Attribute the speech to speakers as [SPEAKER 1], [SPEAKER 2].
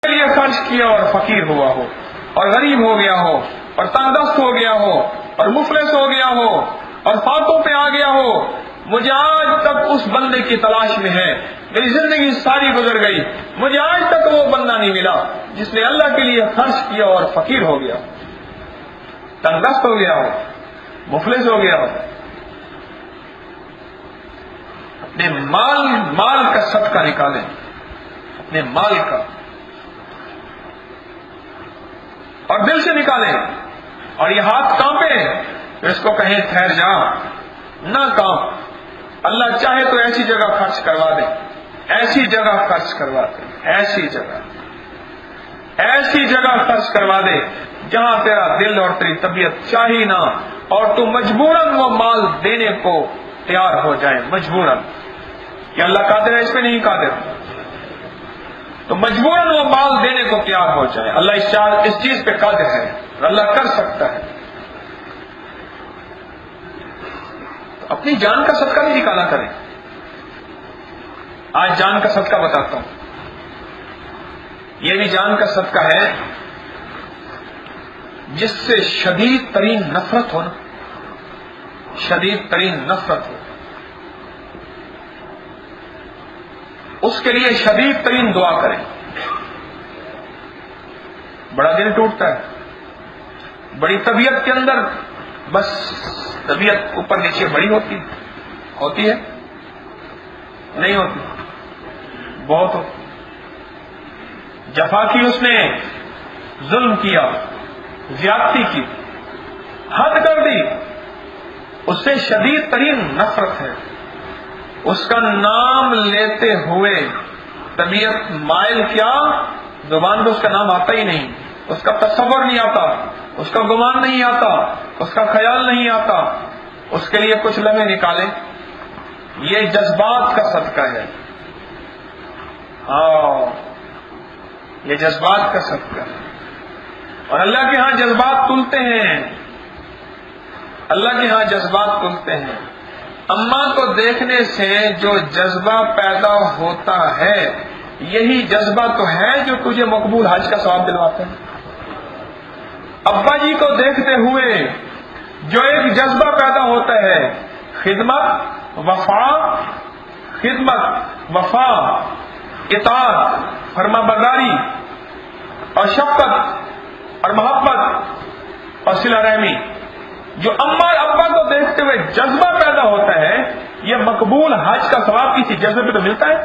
[SPEAKER 1] کے لیے خرچ کیا اور فقیر ہوا ہو اور غریب ہو گیا ہو اور تنگ دست ہو گیا ہو اور مفلس ہو گیا ہو اور فاتوں پہ آ گیا ہو، مجھے آج تک اس بندے کی تلاش میں ہے، میری زندگی ساری گزر گئی، مجھے آج تک وہ بندہ نہیں ملا جس نے اللہ کے لیے خرچ کیا اور فقیر ہو گیا، تنگ دست ہو گیا ہو، مفلس ہو گیا ہو۔ اپنے مال کا صدقہ نکالیں، اپنے مال کا، اور دل سے نکالیں، اور یہ ہاتھ کانپے تو اس کو کہیں ٹھہر جا، نہ کانپ، اللہ چاہے تو ایسی جگہ خرچ کروا دے، ایسی جگہ خرچ کروا دے، ایسی جگہ خرچ کروا دے جہاں تیرا دل اور تیری طبیعت چاہی نہ، اور تو مجبوراً وہ مال دینے کو تیار ہو جائے، مجبوراً، کہ اللہ قادر ہے اس پہ نہیں قادر، تو مجبوراً وہ مال دینے کو تیار ہو جائے، اللہ اس چیز پہ قادر ہے، اللہ کر سکتا ہے۔ اپنی جان کا صدقہ نہیں نکالا کریں۔ آج جان کا صدقہ بتاتا ہوں، یہ بھی جان کا صدقہ ہے جس سے شدید ترین نفرت ہو نا، شدید ترین نفرت ہو، اس کے لیے شدید ترین دعا کریں۔ بڑا دل ٹوٹتا ہے، بڑی طبیعت کے اندر، بس طبیعت اوپر نیچے بڑی ہوتی ہے نہیں ہوتی، بہت ہوتی، جفا کی اس نے، ظلم کیا، زیادتی کی، حد کر دی، اس سے شدید ترین نفرت ہے، اس کا نام لیتے ہوئے طبیعت مائل کیا، زبان پہ اس کا نام آتا ہی نہیں، اس کا تصور نہیں آتا، اس کا گمان نہیں آتا، اس کا خیال نہیں آتا، اس کے لیے کچھ لمحے نکالے، یہ جذبات کا صدقہ ہے، یہ جذبات کا صدقہ ہے، اور اللہ کے ہاں جذبات تلتے ہیں، اللہ کے ہاں جذبات تلتے ہیں۔ اماں کو دیکھنے سے جو جذبہ پیدا ہوتا ہے، یہی جذبہ تو ہے جو تجھے مقبول حج کا ثواب دلواتا ہے۔ ابا جی کو دیکھتے ہوئے جو ایک جذبہ پیدا ہوتا ہے، خدمت، وفا، اطاعت، فرما برداری اور شفقت اور محبت اور صلہ رحمی، جو اماں ابا کو دیکھتے ہوئے جذبہ پیدا ہوتا ہے، یہ مقبول حج کا ثواب کسی جذبے پہ تو ملتا ہے۔